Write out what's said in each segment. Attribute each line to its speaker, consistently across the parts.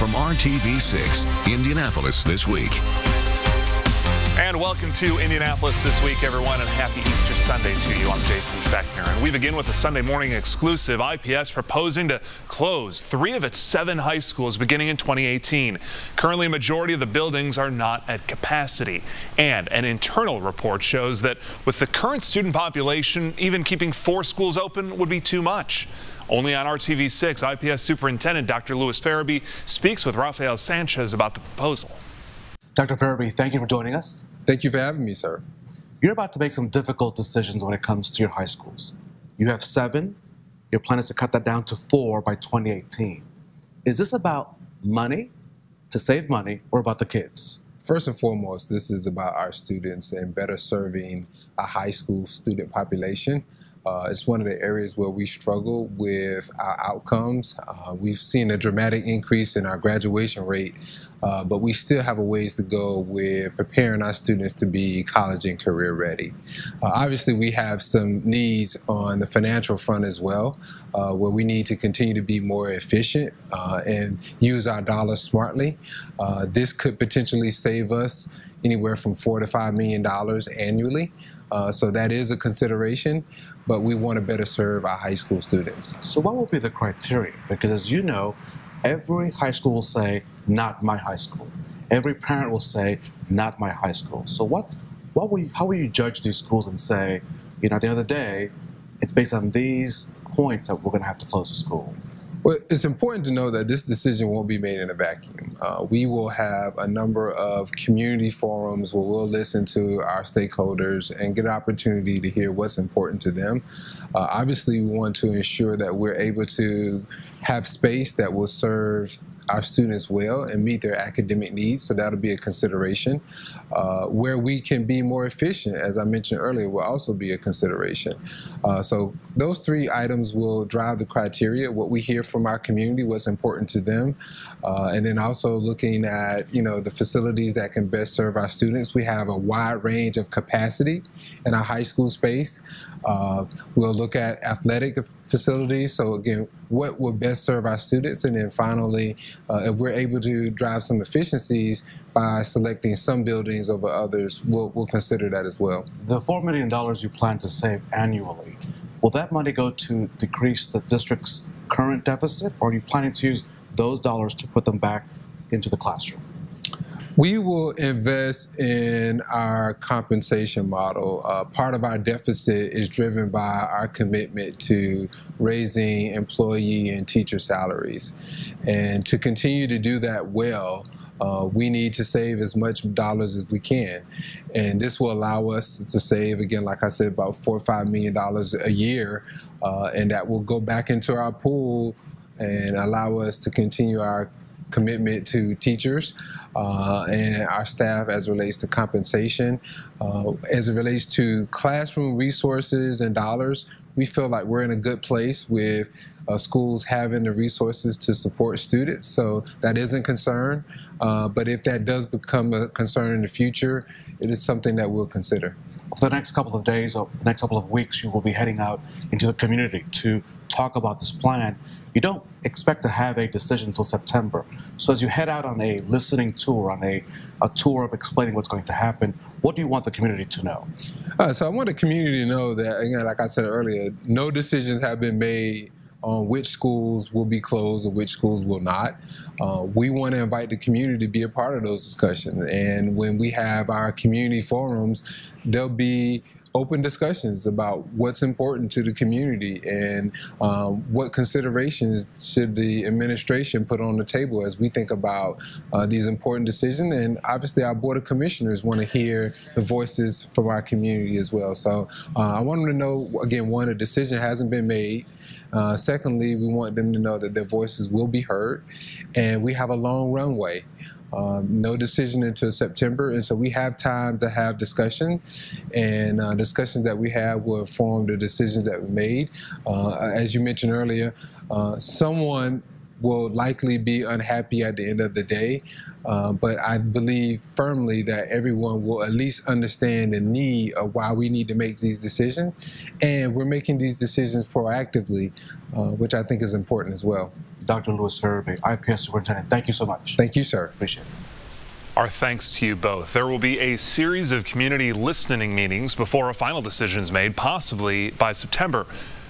Speaker 1: from RTV6, Indianapolis This Week.
Speaker 2: And welcome to Indianapolis This Week, everyone, and happy Easter Sunday to you. I'm Jason Beckner, and we begin with a Sunday morning exclusive. IPS proposing to close 3 of its 7 high schools beginning in 2018. Currently, a majority of the buildings are not at capacity, and an internal report shows that with the current student population, even keeping 4 schools open would be too much. Only on RTV6, IPS Superintendent Dr. Louis Farabee speaks with Rafael Sanchez about the proposal.
Speaker 3: Dr. Farabee, thank you for joining us.
Speaker 4: Thank you for having me, sir.
Speaker 3: You're about to make some difficult decisions when it comes to your high schools. You have 7. Your plan is to cut that down to 4 by 2018. Is this about money, to save money, or about the kids?
Speaker 4: First and foremost, this is about our students and better serving a high school student population. It's one of the areas where we struggle with our outcomes. We've seen a dramatic increase in our graduation rate, but we still have a ways to go with preparing our students to be college and career ready. Obviously, we have some needs on the financial front as well, where we need to continue to be more efficient and use our dollars smartly. This could potentially save us anywhere from $4 to $5 million annually. So that is a consideration, but we want to better serve our high school students.
Speaker 3: So what will be the criteria? Because as you know, every high school will say, not my high school. Every parent will say, not my high school. So how will you judge these schools and say, you know, at the end of the day, it's based on these points that we're going to have to close the school?
Speaker 4: Well, it's important to know that this decision won't be made in a vacuum. We will have a number of community forums where we'll listen to our stakeholders and get an opportunity to hear what's important to them. Obviously, we want to ensure that we're able to have space that will serve our students well and meet their academic needs, so that'll be a consideration. Where we can be more efficient, as I mentioned earlier, will also be a consideration. So those 3 items will drive the criteria, what we hear from our community, what's important to them, and then also looking at, you know, the facilities that can best serve our students. We have a wide range of capacity in our high school space. We'll look at athletic facilities, so again, what will best serve our students, and then finally, if we're able to drive some efficiencies by selecting some buildings over others, we'll consider that as well.
Speaker 3: The $4 million you plan to save annually, will that money go to decrease the district's current deficit, or are you planning to use those dollars to put them back into the classroom?
Speaker 4: We will invest in our compensation model. Part of our deficit is driven by our commitment to raising employee and teacher salaries. And to continue to do that well, we need to save as much dollars as we can. And this will allow us to save, again, like I said, about $4 or $5 million a year. And that will go back into our pool and allow us to continue our commitment to teachers and our staff as it relates to compensation. As it relates to classroom resources and dollars, we feel like we're in a good place with schools having the resources to support students, so that isn't a concern. But if that does become a concern in the future, it is something that we'll consider.
Speaker 3: For the next couple of days or the next couple of weeks, you will be heading out into the community to talk about this plan. You don't expect to have a decision until September. So as you head out on a listening tour, on a tour of explaining what's going to happen, what do you want the community to know?
Speaker 4: So I want the community to know that, again, like I said earlier, no decisions have been made on which schools will be closed or which schools will not. We want to invite the community to be a part of those discussions. And when we have our community forums, there'll be open discussions about what's important to the community and what considerations should the administration put on the table as we think about these important decisions. And obviously our Board of Commissioners want to hear the voices from our community as well. So I want them to know, again, one, a decision hasn't been made. Secondly, we want them to know that their voices will be heard, and we have a long runway. No decision until September, and so we have time to have discussion, and discussions that we have will inform the decisions that we made. As you mentioned earlier, someone will likely be unhappy at the end of the day, but I believe firmly that everyone will at least understand the need of why we need to make these decisions, and we're making these decisions proactively, which I think is important as well.
Speaker 3: Dr. Louis Irby, IPS Superintendent, thank you so much.
Speaker 4: Thank you, sir.
Speaker 3: Appreciate it.
Speaker 2: Our thanks to you both. There will be a series of community listening meetings before a final decision is made, possibly by September.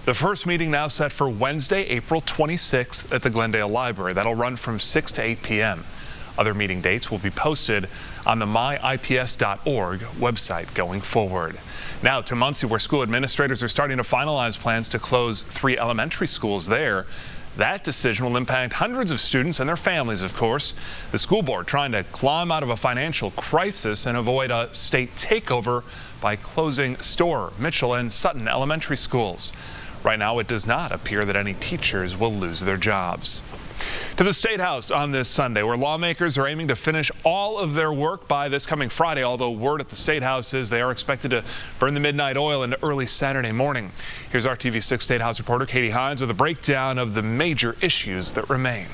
Speaker 2: The first meeting now set for Wednesday, April 26th at the Glendale Library. That'll run from 6 to 8 p.m. Other meeting dates will be posted on the myips.org website going forward. Now to Muncie, where school administrators are starting to finalize plans to close 3 elementary schools there. That decision will impact hundreds of students and their families, of course. The school board trying to climb out of a financial crisis and avoid a state takeover by closing Storr, Mitchell, and Sutton elementary schools. Right now, it does not appear that any teachers will lose their jobs. To the Statehouse on this Sunday, where lawmakers are aiming to finish all of their work by this coming Friday, although word at the Statehouse is they are expected to burn the midnight oil into early Saturday morning. Here's our TV6 Statehouse reporter Katie Hines with a breakdown of the major issues that remain.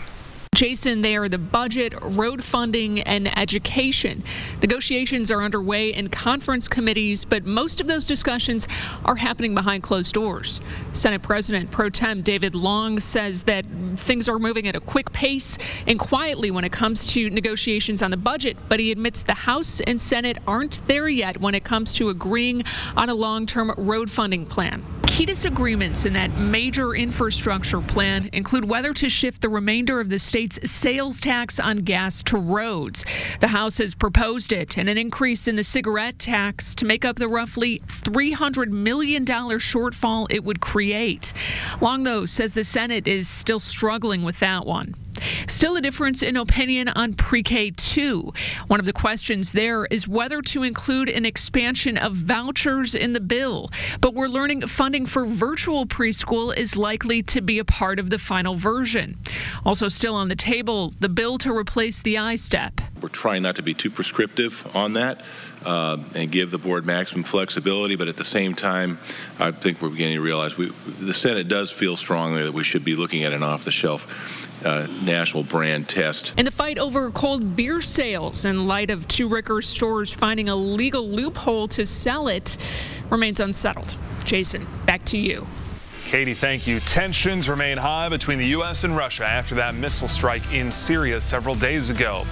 Speaker 5: Jason, they are the budget, road funding, and education. Negotiations are underway in conference committees, but most of those discussions are happening behind closed doors. Senate President Pro Tem David Long says that things are moving at a quick pace and quietly when it comes to negotiations on the budget, but he admits the House and Senate aren't there yet when it comes to agreeing on a long-term road funding plan. Key disagreements in that major infrastructure plan include whether to shift the remainder of the state's sales tax on gas to roads. The House has proposed it and an increase in the cigarette tax to make up the roughly $300 million shortfall it would create. Long, though, says the Senate is still struggling with that one. Still a difference in opinion on pre-K 2. One of the questions there is whether to include an expansion of vouchers in the bill. But we're learning funding for virtual preschool is likely to be a part of the final version. Also still on the table, the bill to replace the I-STEP.
Speaker 6: We're trying not to be too prescriptive on that and give the board maximum flexibility, but at the same time, I think we're beginning to realize the Senate does feel strongly that we should be looking at an off-the-shelf national brand test.
Speaker 5: In the fight over cold beer sales, in light of 2 Ricker stores finding a legal loophole to sell it, remains unsettled. Jason, back to you.
Speaker 2: Katie, thank you. Tensions remain high between the U.S. and Russia after that missile strike in Syria several days ago.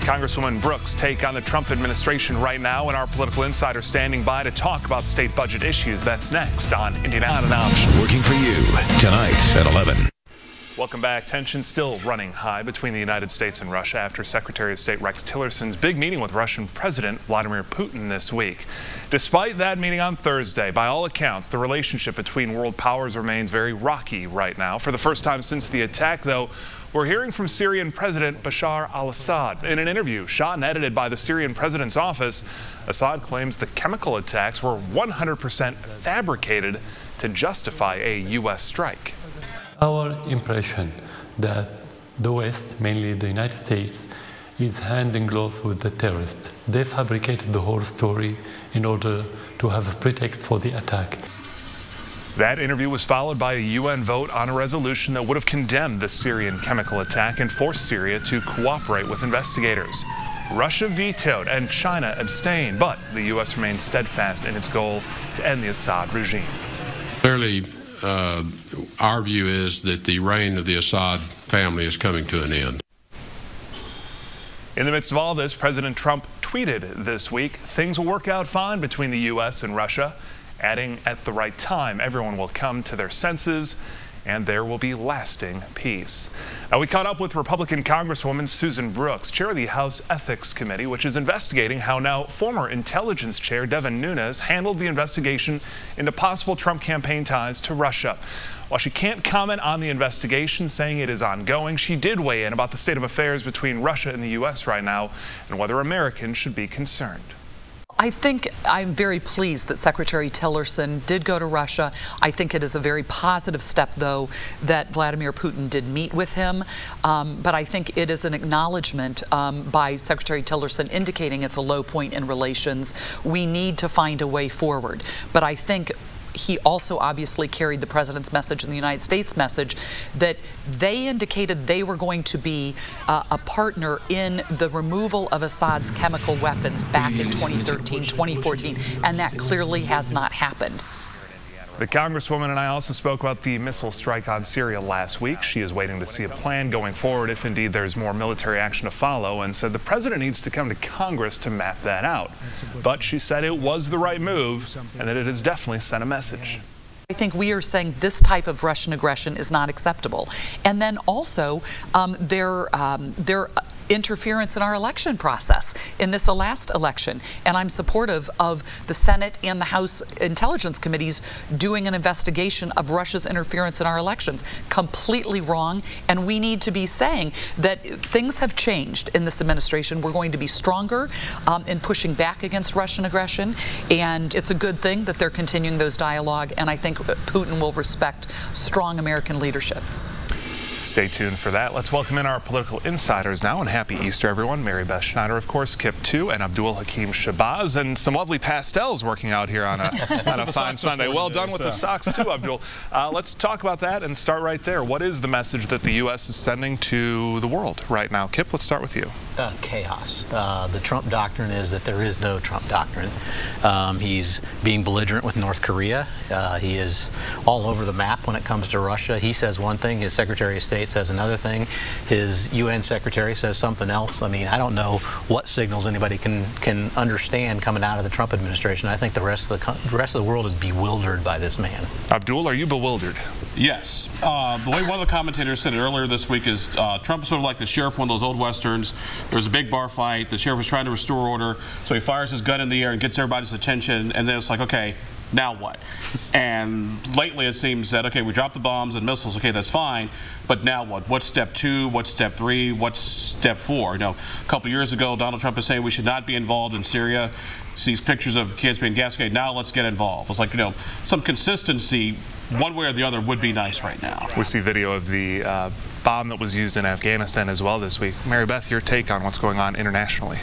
Speaker 2: Congresswoman Brooks' take on the Trump administration right now, and our political insider standing by to talk about state budget issues. That's next on Indianapolis.
Speaker 1: Working for you tonight at 11.
Speaker 2: Welcome back. Tensions still running high between the United States and Russia after Secretary of State Rex Tillerson's big meeting with Russian President Vladimir Putin this week. Despite that meeting on Thursday, by all accounts, the relationship between world powers remains very rocky right now. For the first time since the attack, though, we're hearing from Syrian President Bashar al-Assad. In an interview shot and edited by the Syrian president's office, Assad claims the chemical attacks were 100% fabricated to justify a U.S. strike.
Speaker 7: Our impression that the West, mainly the United States, is hand in glove with the terrorists. They fabricated the whole story in order to have a pretext for the attack.
Speaker 2: That interview was followed by a UN vote on a resolution that would have condemned the Syrian chemical attack and forced Syria to cooperate with investigators. Russia vetoed and China abstained, but the U.S. remains steadfast in its goal to end the Assad regime.
Speaker 8: Clearly, our view is that the reign of the Assad family is coming to an end.
Speaker 2: In the midst of all this, President Trump tweeted this week, things will work out fine between the U.S. and Russia, adding at the right time, everyone will come to their senses and there will be lasting peace. Now, we caught up with Republican Congresswoman Susan Brooks, chair of the House Ethics Committee, which is investigating how now former Intelligence Chair Devin Nunes handled the investigation into possible Trump campaign ties to Russia. While she can't comment on the investigation, saying it is ongoing, she did weigh in about the state of affairs between Russia and the U.S. right now and whether Americans should be concerned.
Speaker 9: I think I'm very pleased that Secretary Tillerson did go to Russia. I think it is a very positive step, though, that Vladimir Putin did meet with him. But I think it is an acknowledgement by Secretary Tillerson indicating it's a low point in relations. We need to find a way forward. But I think he also obviously carried the president's message and the United States message that they indicated they were going to be a partner in the removal of Assad's chemical weapons back in 2013, 2014, and that clearly has not happened.
Speaker 2: The congresswoman and I also spoke about the missile strike on Syria last week. She is waiting to see a plan going forward if indeed there's more military action to follow, and said the president needs to come to Congress to map that out. But she said it was the right move and that it has definitely sent a message.
Speaker 9: I think we are saying this type of Russian aggression is not acceptable. And then also their interference in our election process in this last election. And I'm supportive of the Senate and the House Intelligence Committees doing an investigation of Russia's interference in our elections. Completely wrong. And we need to be saying that things have changed in this administration. We're going to be stronger in pushing back against Russian aggression. And it's a good thing that they're continuing those dialogue. And I think Putin will respect strong American leadership.
Speaker 2: Stay tuned for that. Let's welcome in our political insiders now, and happy Easter, everyone. Mary Beth Schneider, of course, Kip 2, and Abdul Hakim Shabazz, and some lovely pastels working out here on a fine Sunday. Well done with the socks, too, Abdul. Let's talk about that and start right there. What is the message that the U.S. is sending to the world right now? Kip, let's start with you.
Speaker 10: Chaos. The Trump doctrine is that there is no Trump doctrine. He's being belligerent with North Korea. He is all over the map when it comes to Russia. He says one thing, his Secretary of State says another thing, his UN Secretary says something else. I mean, I don't know what signals anybody can understand coming out of the Trump administration. I think the rest of the world is bewildered by this man.
Speaker 2: Abdul, are you bewildered?
Speaker 11: Yes. The way one of the commentators said it earlier this week is Trump is sort of like the sheriff in one of those old westerns. There was a big bar fight. The sheriff was trying to restore order, so he fires his gun in the air and gets everybody's attention, and then it's like, okay, now what? And lately it seems that, okay, we dropped the bombs and missiles, okay, that's fine, but now what? What's step 2? What's step 3? What's step 4? You know, a couple years ago, Donald Trump is saying we should not be involved in Syria. Sees pictures of kids being gassed. Now let's get involved. It's like, you know, some consistency one way or the other would be nice right now.
Speaker 2: We see video of the bomb that was used in Afghanistan as well this week. Mary Beth, your take on what's going on internationally?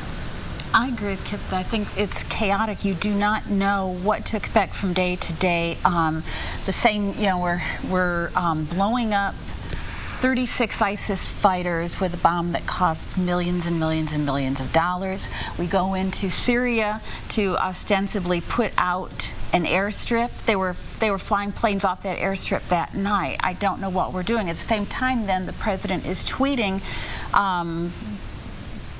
Speaker 12: I agree with Kip. I think it's chaotic. You do not know what to expect from day to day. The same, you know, we're blowing up 36 ISIS fighters with a bomb that cost millions and millions and millions of dollars. We go into Syria to ostensibly put out an airstrip. They were flying planes off that airstrip that night. I don't know what we're doing. At the same time, then, the president is tweeting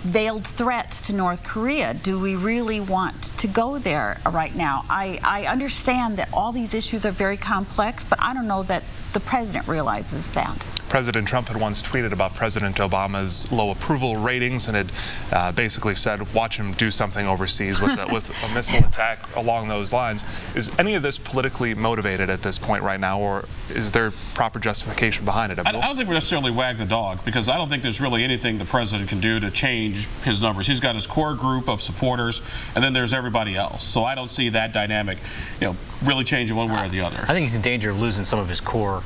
Speaker 12: veiled threats to North Korea. Do we really want to go there right now? I understand that all these issues are very complex, but I don't know that the president realizes that.
Speaker 2: President Trump had once tweeted about President Obama's low approval ratings and had basically said, watch him do something overseas with a missile attack along those lines. Is any of this politically motivated at this point right now, or is there proper justification behind it?
Speaker 11: I don't think we necessarily wag the dog, because I don't think there's really anything the president can do to change his numbers. He's got his core group of supporters, and then there's everybody else. So I don't see that dynamic, you know, really changing one way or the other.
Speaker 10: I think he's in danger of losing some of his core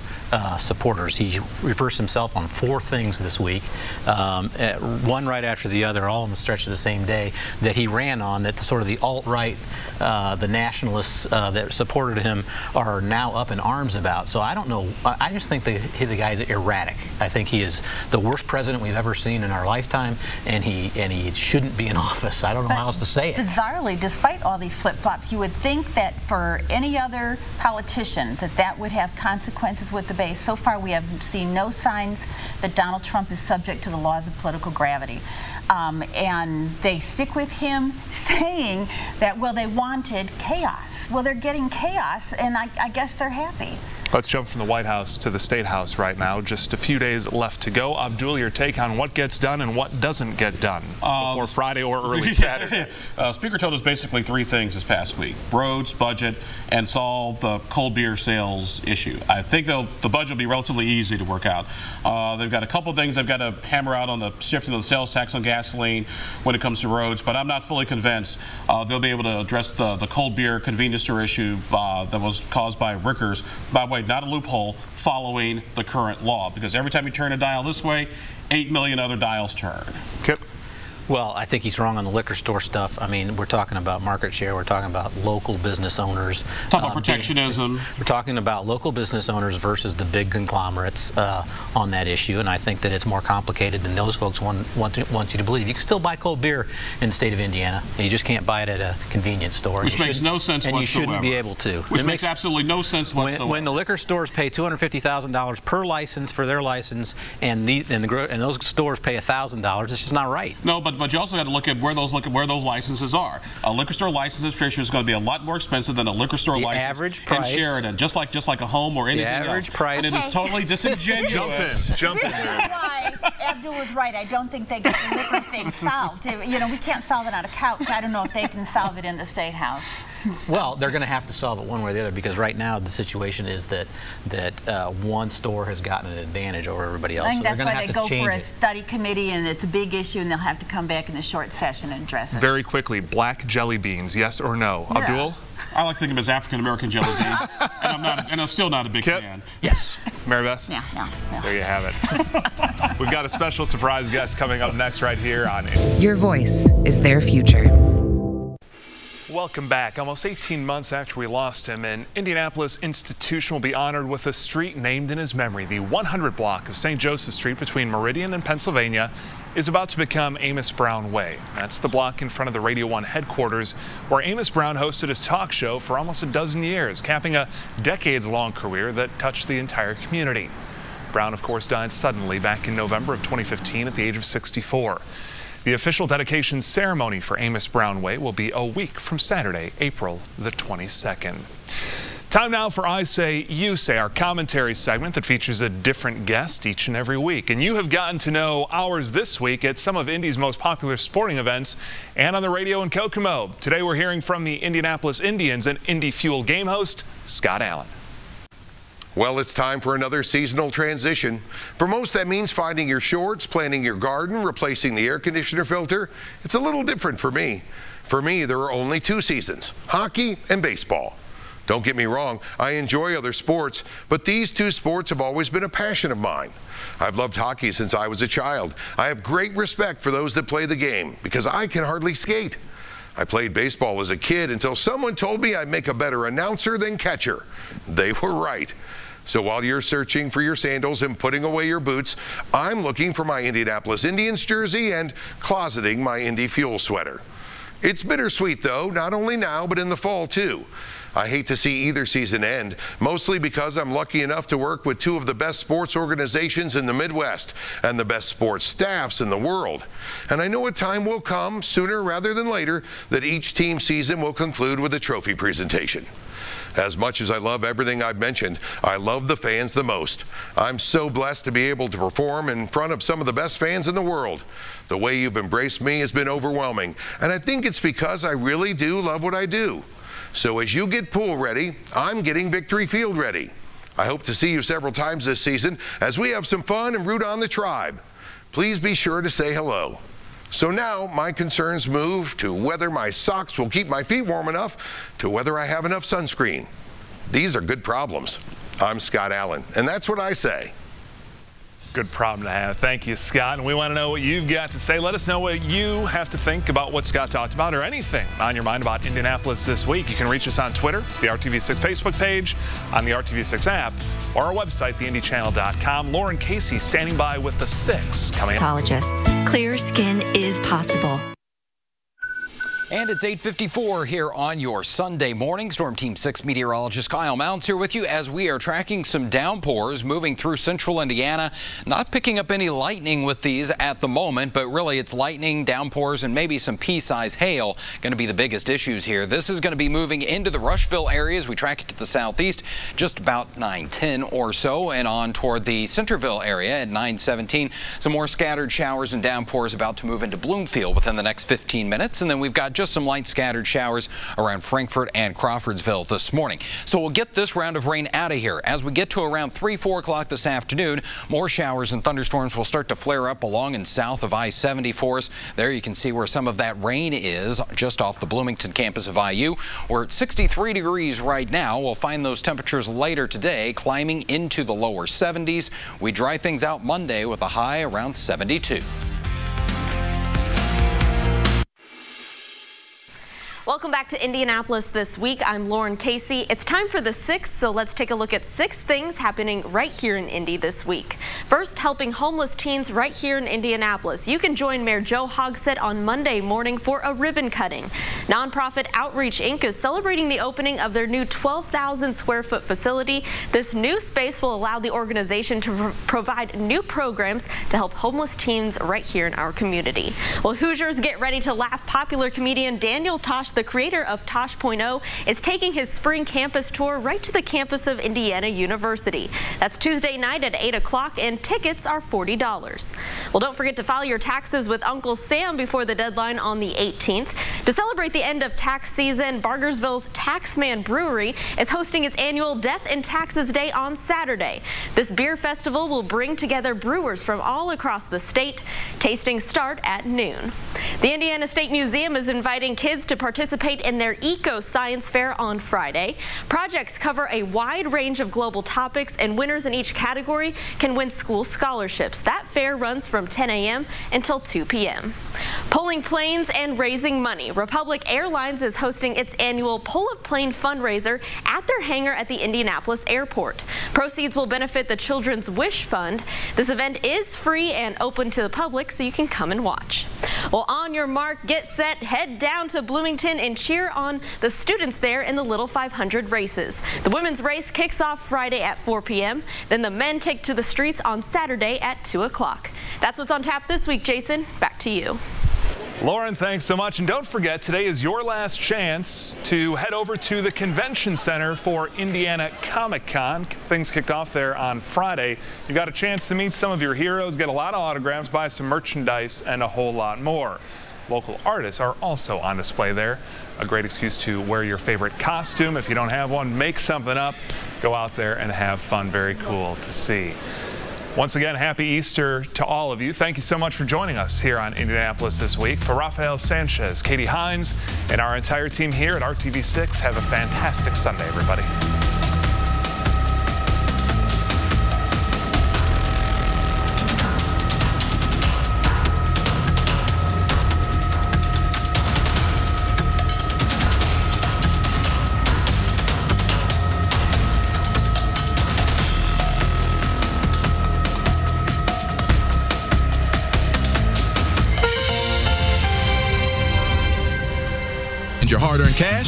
Speaker 10: supporters. He reversed himself on 4 things this week, one right after the other, all in the stretch of the same day, that he ran on, that sort of the alt-right, the nationalists that supported him are now up in arms about. So I don't know. I just think the guy's erratic. I think he is the worst president we've ever seen in our lifetime, and he shouldn't be in office. I don't know how else to say it.
Speaker 12: Bizarrely, despite all these flip-flops, you would think that for any other politician that would have consequences with the base. So far, we have seen no signs that Donald Trump is subject to the laws of political gravity. And they stick with him saying that, well, they wanted chaos. Well, they're getting chaos, and I guess they're happy.
Speaker 2: Let's jump from the White House to the State House right now. Just a few days left to go. Abdul, your take on what gets done and what doesn't get done before Friday or early Saturday.
Speaker 11: Speaker told us basically 3 things this past week: roads, budget, and solve the cold beer sales issue. I think the budget will be relatively easy to work out. They've got a couple of things they've got to hammer out on the shifting of the sales tax on gasoline when it comes to roads, but I'm not fully convinced they'll be able to address the cold beer convenience store issue that was caused by Rickers. By the way, not a loophole, following the current law, because every time you turn a dial this way, 8 million other dials turn.
Speaker 2: Kip?
Speaker 10: Well, I think he's wrong on the liquor store stuff. I mean, we're talking about market share. We're talking about local business owners.
Speaker 11: Talk about protectionism.
Speaker 10: We're talking about local business owners versus the big conglomerates on that issue, and I think that it's more complicated than those folks want you to believe. You can still buy cold beer in the state of Indiana, and you just can't buy it at a convenience store.
Speaker 11: Which makes no sense whatsoever.
Speaker 10: And you shouldn't be able to.
Speaker 11: Which makes absolutely no sense whatsoever.
Speaker 10: When the liquor stores pay $250,000 per license for their license, and those stores pay $1,000, it's just not right.
Speaker 11: No, but you also got to look at where those licenses are. A liquor store license in Fisher is going to be a lot more expensive than a liquor store license
Speaker 10: average price
Speaker 11: in Sheridan, just like a home or anything else.
Speaker 10: The average price.
Speaker 11: And it is totally disingenuous.
Speaker 2: Jump in.
Speaker 12: This is why Abdul was right. I don't think they get the liquor thing solved. You know, we can't solve it on a couch. I don't know if they can solve it in the Statehouse.
Speaker 10: Well, they're going to have to solve it one way or the other, because right now the situation is that one store has gotten an advantage over everybody else.
Speaker 12: I think
Speaker 10: so
Speaker 12: that's why they go for a study committee, and it's a big issue, and they'll have to come back in the short session and address it.
Speaker 2: Very quickly, black jelly beans, yes or no?
Speaker 12: Yeah.
Speaker 2: Abdul?
Speaker 11: I like to think of them as African-American jelly beans, and I'm still not a big fan.
Speaker 10: Yes.
Speaker 2: Mary Beth?
Speaker 12: Yeah.
Speaker 2: There you have it. We've got a special surprise guest coming up next right here on
Speaker 13: Your voice is their future.
Speaker 2: Welcome back. Almost 18 months after we lost him, an Indianapolis institution will be honored with a street named in his memory. The 100 block of St. Joseph Street between Meridian and Pennsylvania is about to become Amos Brown Way. That's the block in front of the Radio 1 headquarters, where Amos Brown hosted his talk show for almost a dozen years, capping a decades-long career that touched the entire community. Brown, of course, died suddenly back in November of 2015 at the age of 64. The official dedication ceremony for Amos Brown Way will be a week from Saturday, April the 22nd. Time now for I Say, You Say, our commentary segment that features a different guest each and every week. And you have gotten to know ours this week at some of Indy's most popular sporting events and on the radio in Kokomo. Today we're hearing from the Indianapolis Indians and Indy Fuel game host, Scott Allen.
Speaker 14: Well, it's time for another seasonal transition. For most, that means finding your shorts, planting your garden, replacing the air conditioner filter. It's a little different for me. For me, there are only two seasons, hockey and baseball. Don't get me wrong, I enjoy other sports, but these two sports have always been a passion of mine. I've loved hockey since I was a child. I have great respect for those that play the game because I can hardly skate. I played baseball as a kid until someone told me I'd make a better announcer than catcher. They were right. So while you're searching for your sandals and putting away your boots, I'm looking for my Indianapolis Indians jersey and closeting my Indy Fuel sweater. It's bittersweet though, not only now, but in the fall too. I hate to see either season end, mostly because I'm lucky enough to work with two of the best sports organizations in the Midwest and the best sports staffs in the world. And I know a time will come, sooner rather than later, that each team season will conclude with a trophy presentation. As much as I love everything I've mentioned, I love the fans the most. I'm so blessed to be able to perform in front of some of the best fans in the world. The way you've embraced me has been overwhelming, and I think it's because I really do love what I do. So as you get pool ready, I'm getting Victory Field ready. I hope to see you several times this season as we have some fun and root on the Tribe. Please be sure to say hello. So now my concerns move to whether my socks will keep my feet warm enough to whether I have enough sunscreen. These are good problems. I'm Scott Allen, and that's what I say.
Speaker 2: Good problem to have. Thank you, Scott. And we want to know what you've got to say. Let us know what you have to think about what Scott talked about or anything on your mind about Indianapolis this week. You can reach us on Twitter, the RTV6 Facebook page, on the RTV6 app, or our website, theindychannel.com. Lauren Casey standing by with the 6 coming up.
Speaker 15: Dermatologists. Clear skin is possible.
Speaker 16: And it's 8:54 here on your Sunday morning. Storm Team 6 meteorologist Kyle Mounts here with you as we are tracking some downpours moving through central Indiana. Not picking up any lightning with these at the moment, but really it's lightning, downpours, and maybe some pea-size hail going to be the biggest issues here. This is going to be moving into the Rushville areas. We track it to the southeast, just about 9:10 or so, and on toward the Centerville area at 9:17. Some more scattered showers and downpours about to move into Bloomfield within the next 15 minutes, and then we've got just some light scattered showers around Frankfort and Crawfordsville this morning. So we'll get this round of rain out of here. As we get to around 3, 4 o'clock this afternoon, more showers and thunderstorms will start to flare up along and south of I-70 for us. There you can see where some of that rain is, just off the Bloomington campus of IU. We're at 63 degrees right now. We'll find those temperatures later today, climbing into the lower 70s. We dry things out Monday with a high around 72.
Speaker 17: Welcome back to Indianapolis This Week. I'm Lauren Casey. It's time for the 6, so let's take a look at 6 things happening right here in Indy this week. First, helping homeless teens right here in Indianapolis. You can join Mayor Joe Hogsett on Monday morning for a ribbon cutting. Nonprofit Outreach Inc. is celebrating the opening of their new 12,000 square foot facility. This new space will allow the organization to provide new programs to help homeless teens right here in our community. Well, Hoosiers, get ready to laugh. Popular comedian Daniel Tosh, the creator of Tosh.0, is taking his spring campus tour right to the campus of Indiana University. That's Tuesday night at 8 o'clock, and tickets are $40. Well, don't forget to file your taxes with Uncle Sam before the deadline on the 18th. To celebrate the end of tax season, Bargersville's Taxman Brewery is hosting its annual Death and Taxes Day on Saturday. This beer festival will bring together brewers from all across the state. Tastings start at noon. The Indiana State Museum is inviting kids to participate in their Eco-Science Fair on Friday. Projects cover a wide range of global topics, and winners in each category can win school scholarships. That fair runs from 10 a.m. until 2 p.m. Pulling planes and raising money. Republic Airlines is hosting its annual Pull a Plane fundraiser at their hangar at the Indianapolis airport. Proceeds will benefit the Children's Wish Fund. This event is free and open to the public, so you can come and watch. Well, on your mark, get set, head down to Bloomington and cheer on the students there in the Little 500 races. The women's race kicks off Friday at 4 p.m. Then the men take to the streets on Saturday at 2 o'clock. That's what's on tap this week. Jason, back to you.
Speaker 2: Lauren, thanks so much. And don't forget, today is your last chance to head over to the Convention Center for Indiana Comic-Con. Things kicked off there on Friday. You got a chance to meet some of your heroes, get a lot of autographs, buy some merchandise, and a whole lot more. Local artists are also on display there. A great excuse to wear your favorite costume. If you don't have one, make something up. Go out there and have fun. Very cool to see. Once again, happy Easter to all of you. Thank you so much for joining us here on Indianapolis This Week. For Rafael Sanchez, Katie Hines, and our entire team here at RTV6, have a fantastic Sunday, everybody.
Speaker 18: Your hard-earned cash